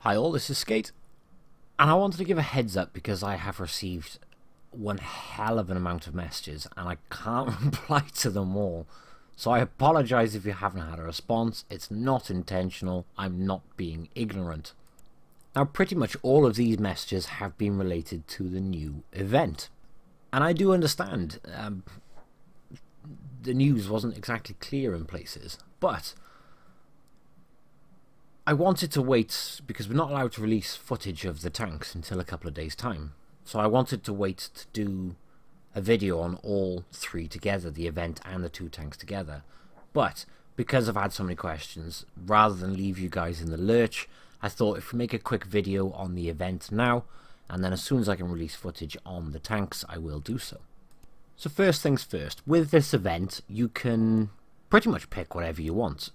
Hi all, this is Skate, and I wanted to give a heads up because I have received one hell of an amount of messages and I can't reply to them all. So I apologise if you haven't had a response. It's not intentional, I'm not being ignorant. Now pretty much all of these messages have been related to the new event. And I do understand the news wasn't exactly clear in places, but I wanted to wait because we're not allowed to release footage of the tanks until a couple of days' time. So I wanted to wait to do a video on all three together, the event and the two tanks together. But because I've had so many questions, rather than leave you guys in the lurch, I thought if we make a quick video on the event now, and then as soon as I can release footage on the tanks, I will do so. So first things first, with this event, you can pretty much pick whatever you want.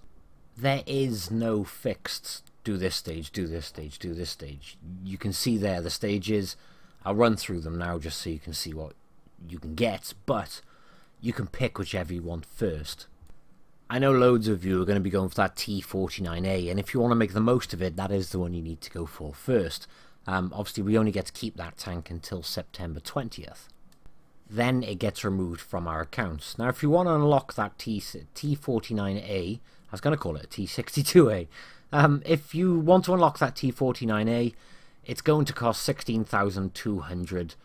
There is no fixed, do this stage, do this stage, do this stage. You can see there the stages. I'll run through them now just so you can see what you can get, but you can pick whichever you want first. I know loads of you are going to be going for that T49A, and if you want to make the most of it, that is the one you need to go for first. Obviously, we only get to keep that tank until September 20th. Then it gets removed from our accounts. Now, if you want to unlock that T49A, I was going to call it a T62A. If you want to unlock that T49A, it's going to cost 16,200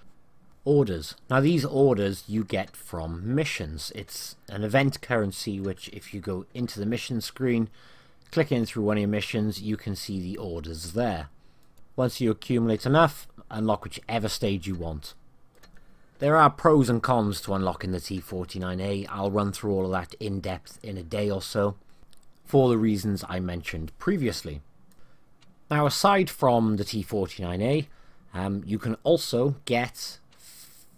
orders. Now these orders you get from missions. It's an event currency which if you go into the mission screen, click in through one of your missions, you can see the orders there. Once you accumulate enough, unlock whichever stage you want. There are pros and cons to unlocking the T49A. I'll run through all of that in depth in a day or so, for the reasons I mentioned previously. Now aside from the T49A, you can also get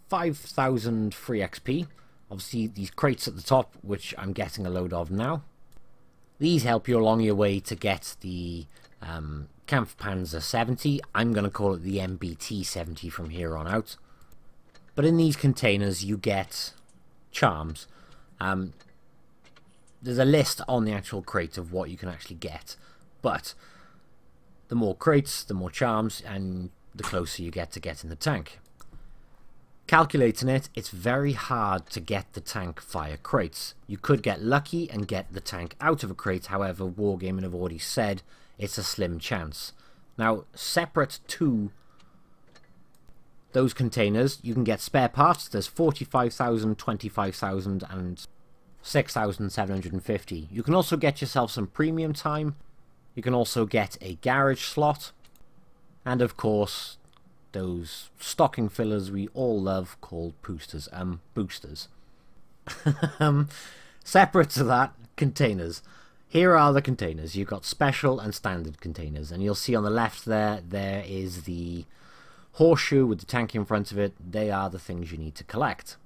5,000 free XP. Obviously these crates at the top, which I'm getting a load of now. These help you along your way to get the KpfPz 70. I'm going to call it the MBT 70 from here on out. But in these containers you get charms. There's a list on the actual crate of what you can actually get, but the more crates, the more charms, and the closer you get to getting the tank. Calculating it, it's very hard to get the tank via crates. You could get lucky and get the tank out of a crate, however, Wargaming have already said it's a slim chance. Now, separate to those containers, you can get spare parts. There's 45,000, 25,000, and 6,750. You can also get yourself some premium time. You can also get a garage slot. And of course, those stocking fillers we all love called boosters. Separate to that, containers. Here are the containers. You've got special and standard containers. And you'll see on the left there is the horseshoe with the tank in front of it. They are the things you need to collect.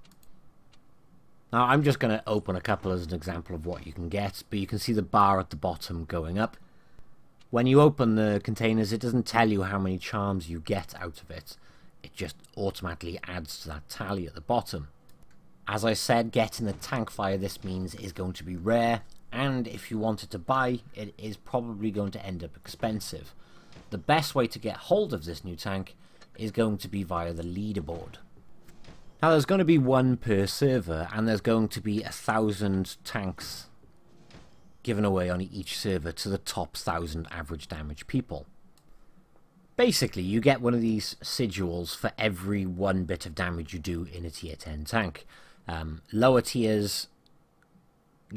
Now I'm just going to open a couple as an example of what you can get, but you can see the bar at the bottom going up. When you open the containers, it doesn't tell you how many charms you get out of it. It just automatically adds to that tally at the bottom. As I said, getting the tank via this means is going to be rare, and if you wanted to buy, it is probably going to end up expensive. The best way to get hold of this new tank is going to be via the leaderboard. Now there's going to be one per server, and there's going to be 1,000 tanks given away on each server to the top 1,000 average damage people. Basically, you get one of these sigils for every one bit of damage you do in a tier 10 tank. Lower tiers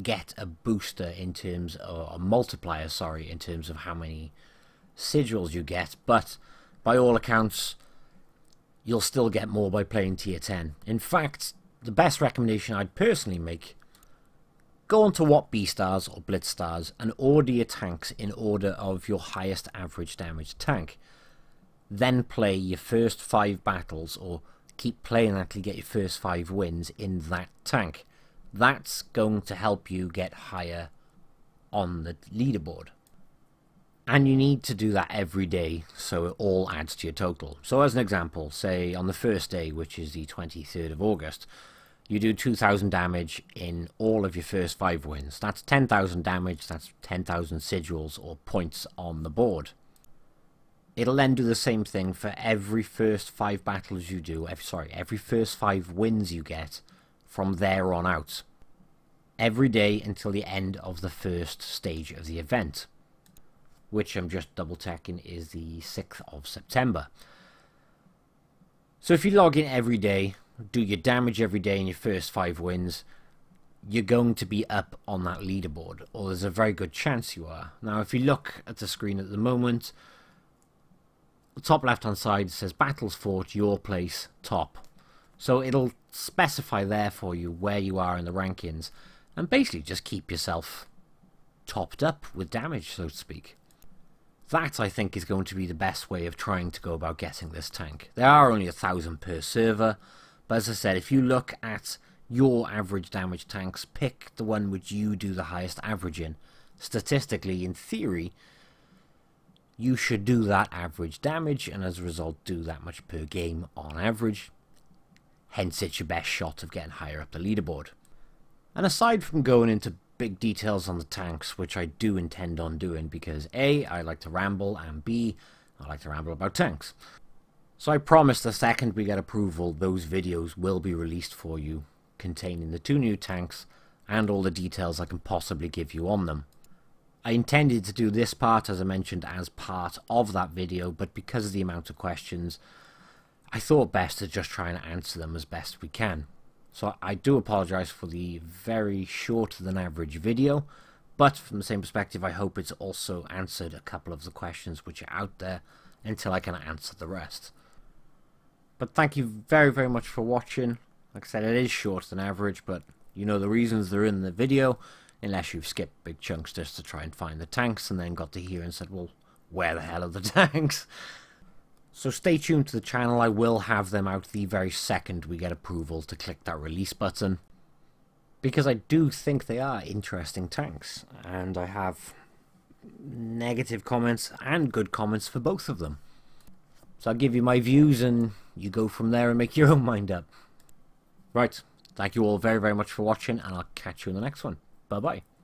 get a booster in terms of a multiplier, sorry, in terms of how many sigils you get, but by all accounts you'll still get more by playing tier 10. In fact, the best recommendation I'd personally make, go on to Wot B-Stars or Blitz Stars and order your tanks in order of your highest average damage tank. Then play your first 5 battles, or keep playing until you get your first 5 wins in that tank. That's going to help you get higher on the leaderboard. And you need to do that every day, so it all adds to your total. So as an example, say on the first day, which is the 23rd of August, you do 2,000 damage in all of your first 5 wins. That's 10,000 damage, that's 10,000 sigils or points on the board. It'll then do the same thing for every first 5 battles you do, every first 5 wins you get from there on out. Every day until the end of the first stage of the event, which I'm just double checking is the 6th of September. So if you log in every day, do your damage every day in your first 5 wins, you're going to be up on that leaderboard, or there's a very good chance you are. Now if you look at the screen at the moment, the top left hand side says battles fought, your place, top. So it'll specify there for you where you are in the rankings, and basically just keep yourself topped up with damage, so to speak. That, I think, is going to be the best way of trying to go about getting this tank. There are only 1,000 per server, but as I said, if you look at your average damage tanks, pick the one which you do the highest average in. Statistically, in theory, you should do that average damage, and as a result do that much per game on average. Hence, it's your best shot of getting higher up the leaderboard. And aside from going into big details on the tanks, which I do intend on doing because A, I like to ramble, and B, I like to ramble about tanks. So I promise the second we get approval, those videos will be released for you, containing the 2 new tanks and all the details I can possibly give you on them. I intended to do this part, as I mentioned, as part of that video, but because of the amount of questions, I thought best to just try and answer them as best we can. So I do apologise for the very shorter than average video, but from the same perspective I hope it's also answered a couple of the questions which are out there until I can answer the rest. But thank you very, very much for watching. Like I said, it is shorter than average, but you know the reasons they're in the video, unless you've skipped big chunks just to try and find the tanks and then got to here and said, well, where the hell are the tanks? So stay tuned to the channel. I will have them out the very second we get approval to click that release button, because I do think they are interesting tanks, and I have negative comments and good comments for both of them. So I'll give you my views and you go from there and make your own mind up. Right, thank you all very, very much for watching, and I'll catch you in the next one. Bye bye.